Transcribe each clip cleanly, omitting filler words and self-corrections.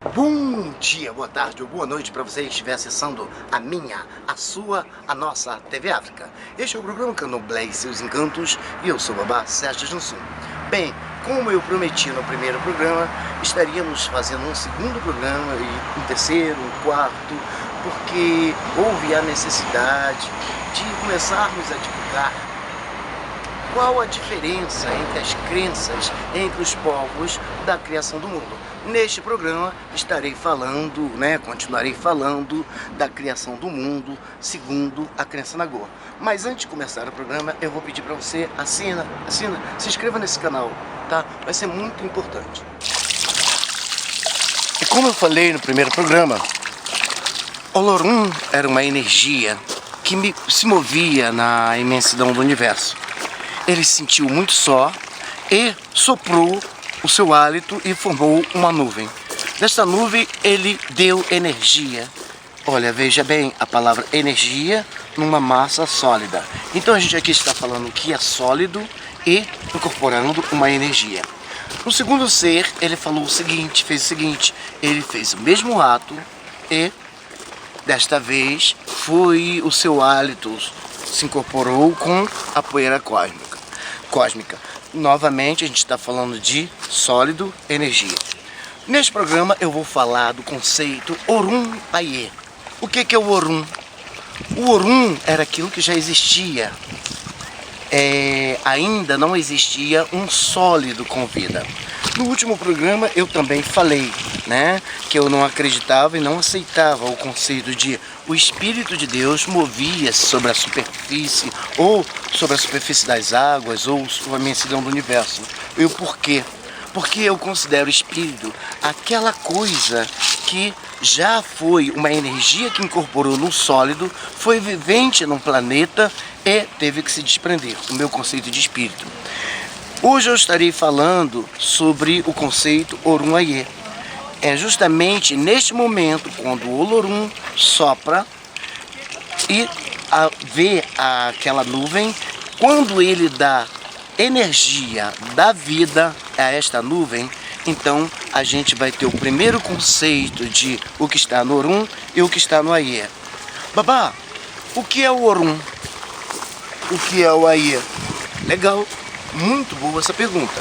Bom dia, boa tarde ou boa noite para você que estiver acessando a minha, a sua, a nossa TV África. Este é o programa Candomblé e seus encantos e eu sou Babá Sérgio Jansum. Bem, como eu prometi no primeiro programa, estaríamos fazendo um segundo programa e um terceiro, um quarto, porque houve a necessidade de começarmos a divulgar qual a diferença entre as crenças entre os povos da criação do mundo. Neste programa estarei falando, continuarei falando da criação do mundo segundo a crença Nagô. Mas antes de começar o programa, eu vou pedir para você, assina, se inscreva nesse canal, tá? Vai ser muito importante. E como eu falei no primeiro programa, Olorum era uma energia que se movia na imensidão do universo. Ele se sentiu muito só e soprou o seu hálito e formou uma nuvem. Dessa nuvem ele deu energia. Olha, veja bem, a palavra energia numa massa sólida. Então a gente aqui está falando que é sólido e incorporando uma energia. No segundo ser, ele falou o seguinte, ele fez o mesmo ato e desta vez foi o seu hálito se incorporou com a poeira cósmica. Novamente a gente está falando de sólido, energia. Neste programa eu vou falar do conceito Orum Ayé. O que é o Orum? O Orum era aquilo que já existia. Ainda não existia um sólido com vida. No último programa eu também falei, que eu não acreditava e não aceitava o conceito de o Espírito de Deus movia-se sobre a superfície, ou sobre a superfície das águas, ou sobre a imensidão do universo. E o porquê? Porque eu considero o Espírito aquela coisa que já foi uma energia que incorporou no sólido, foi vivente num planeta e teve que se desprender, o meu conceito de Espírito. Hoje eu estarei falando sobre o conceito Orum Ayé. É justamente neste momento, quando o Olorum sopra e vê aquela nuvem, quando ele dá energia da vida a esta nuvem, então a gente vai ter o primeiro conceito de o que está no Orum e o que está no Ayé. Babá, o que é o Orum? O que é o Ayé? Legal, muito boa essa pergunta.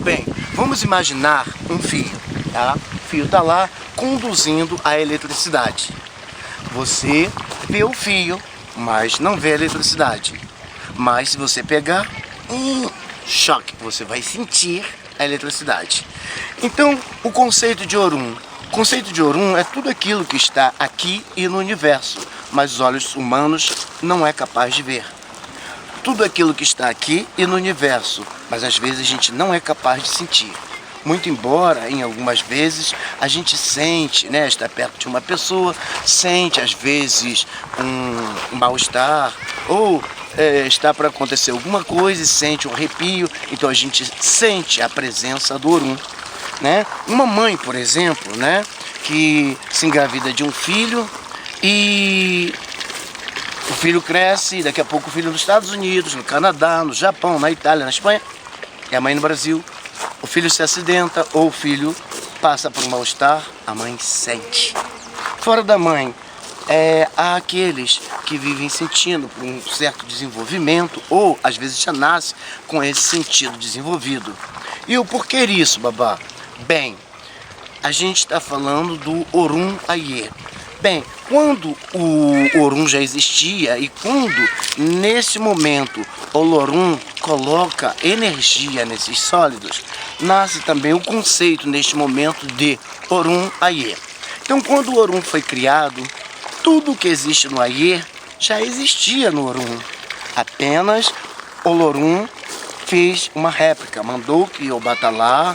Bem, vamos imaginar um fio. Tá? O fio está lá conduzindo a eletricidade. Você vê o fio, mas não vê a eletricidade. Mas se você pegar choque, você vai sentir a eletricidade. Então, o conceito de Orum. O conceito de Orum é tudo aquilo que está aqui e no universo, mas os olhos humanos não é capaz de ver. Tudo aquilo que está aqui e no universo, mas às vezes a gente não é capaz de sentir. Muito embora, em algumas vezes, a gente sente, está perto de uma pessoa, sente às vezes um mal-estar, ou está para acontecer alguma coisa e sente um arrepio, então a gente sente a presença do Orum. Uma mãe, por exemplo, que se engravida de um filho e o filho cresce, e daqui a pouco o filho nos Estados Unidos, no Canadá, no Japão, na Itália, na Espanha, e a mãe no Brasil. O filho se acidenta ou o filho passa por um mal-estar, a mãe sente. Fora da mãe, há aqueles que vivem sentindo por um certo desenvolvimento ou às vezes já nasce com esse sentido desenvolvido. E o porquê isso, babá? Bem, a gente está falando do Orum Ayé. Bem, quando o Orum já existia e quando, nesse momento, o Olorum coloca energia nesses sólidos, nasce também o conceito, neste momento, de Orum Ayé. Então, quando o Orum foi criado, tudo que existe no Ayé já existia no Orum. Apenas o Olorum fez uma réplica, mandou que Obatalá,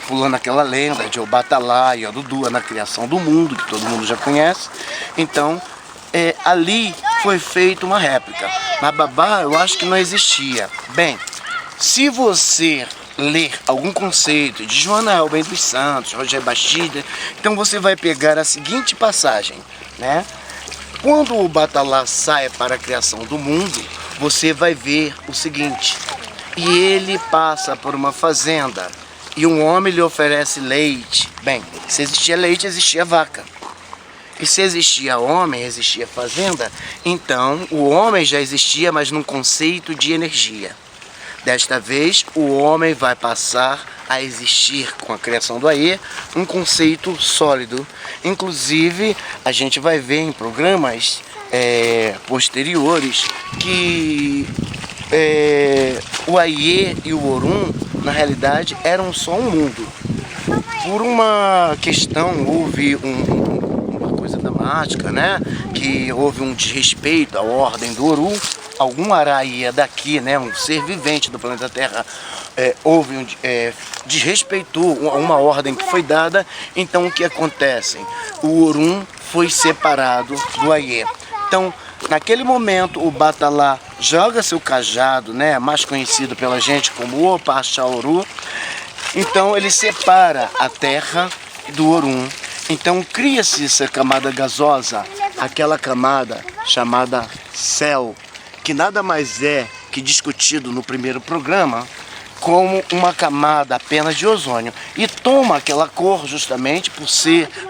pulando aquela lenda de Obatalá e Odudu na criação do mundo, que todo mundo já conhece. Então, ali foi feita uma réplica. Mas babá, eu acho que não existia. Bem, se você ler algum conceito de Joana Elben dos Santos, Roger Bastida, então você vai pegar a seguinte passagem, Quando o Obatalá sai para a criação do mundo, você vai ver o seguinte: e ele passa por uma fazenda, e um homem lhe oferece leite. Bem, se existia leite, existia vaca. E se existia homem, existia fazenda, então o homem já existia, mas num conceito de energia. Desta vez, o homem vai passar a existir com a criação do Aê, um conceito sólido. Inclusive, a gente vai ver em programas posteriores que o Aê e o Orum, na realidade, eram só um mundo. Por uma questão, houve uma coisa dramática, né? Que houve um desrespeito à ordem do Orum. Algum Araía daqui, né, um ser vivente do planeta Terra, desrespeitou uma ordem que foi dada. Então o que acontece? O Orum foi separado do Aê. Então, naquele momento, o Batalá joga seu cajado, né, mais conhecido pela gente como o Opaxauru. Então ele separa a terra do Orum. Então cria-se essa camada gasosa, aquela camada chamada céu, que nada mais é que discutido no primeiro programa como uma camada apenas de ozônio, e toma aquela cor justamente por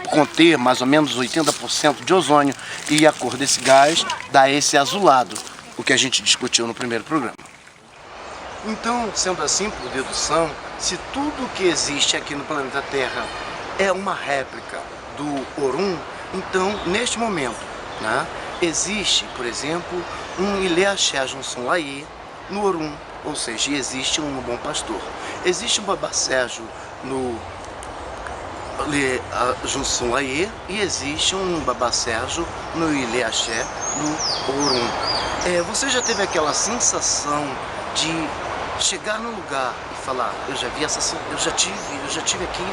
conter mais ou menos 80% de ozônio, e a cor desse gás dá esse azulado, o que a gente discutiu no primeiro programa. Então, sendo assim, por dedução, se tudo que existe aqui no planeta Terra é uma réplica do Orum, então neste momento, né, existe, por exemplo, um Ileaxé Junção Aê no Orum, ou seja, existe um bom pastor. Existe um Babá Sérgio no Junção Aê e existe um Babá Sérgio no Ileaxé no Orum. Você já teve aquela sensação de chegar no lugar e falar, eu já vi eu já tive aqui,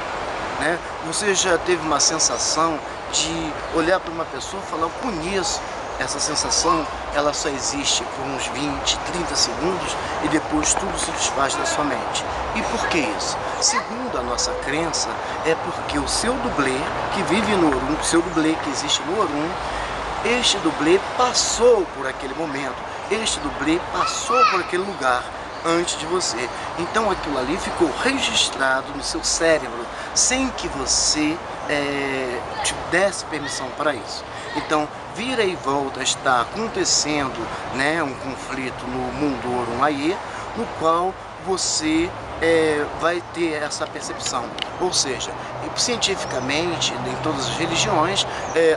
né? Você já teve uma sensação de olhar para uma pessoa e falar, eu conheço. Essa sensação, ela só existe por uns 20, 30 segundos e depois tudo se desfaz da sua mente. E por que isso? Segundo a nossa crença, é porque o seu dublê que vive no Orum, o seu dublê que existe no Orum, este dublê passou por aquele momento, este dublê passou por aquele lugar antes de você. Então aquilo ali ficou registrado no seu cérebro, sem que você te desse permissão para isso. Então, vira e volta está acontecendo, né, um conflito no mundo Orum Aê, no qual você vai ter essa percepção. Ou seja, cientificamente, em todas as religiões,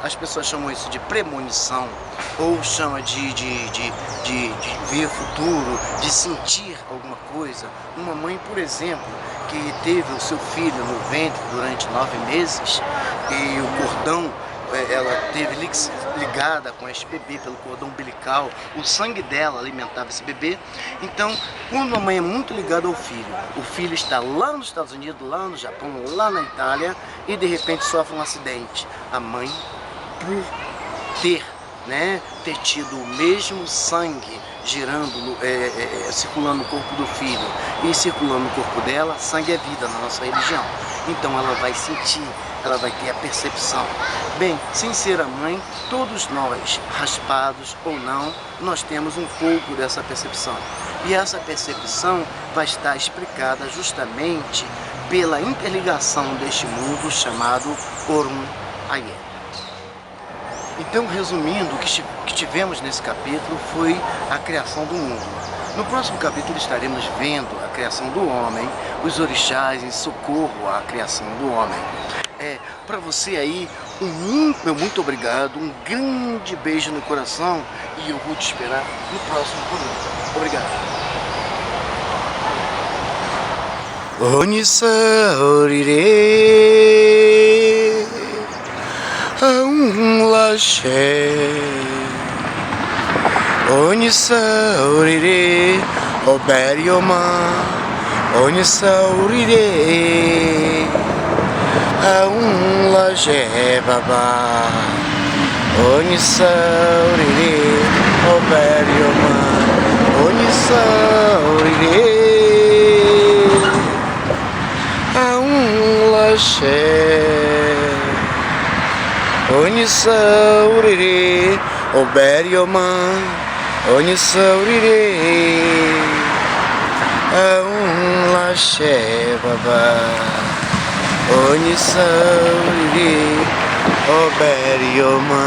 as pessoas chamam isso de premonição, ou chama de ver o futuro, de sentir alguma coisa. Uma mãe, por exemplo, que teve o seu filho no ventre durante 9 meses, e o cordão, ela teve ligada com este bebê pelo cordão umbilical, o sangue dela alimentava esse bebê. Então, quando a mãe é muito ligada ao filho, o filho está lá nos Estados Unidos, lá no Japão, lá na Itália, e de repente sofre um acidente. A mãe, por ter tido o mesmo sangue girando, circulando no corpo do filho e circulando no corpo dela, sangue é vida na nossa religião. Então ela vai sentir, ela vai ter a percepção. Bem, sem ser a mãe, todos nós, raspados ou não, nós temos um pouco dessa percepção. E essa percepção vai estar explicada justamente pela interligação deste mundo chamado Orum Aê. Então, resumindo, o que tivemos nesse capítulo foi a criação do mundo. No próximo capítulo estaremos vendo a criação do homem, os orixás em socorro à criação do homem. Para você aí, meu muito obrigado, um grande beijo no coração, e eu vou te esperar no próximo programa. Obrigado. Onissa orire laxé, Onissa orire oberioma, Onissa orire laxé babá, Onissa orire oberioma, Onissa orire laxé, Onissa orire oberioma, Onissa orire laxé Baba Onisauri Oberioma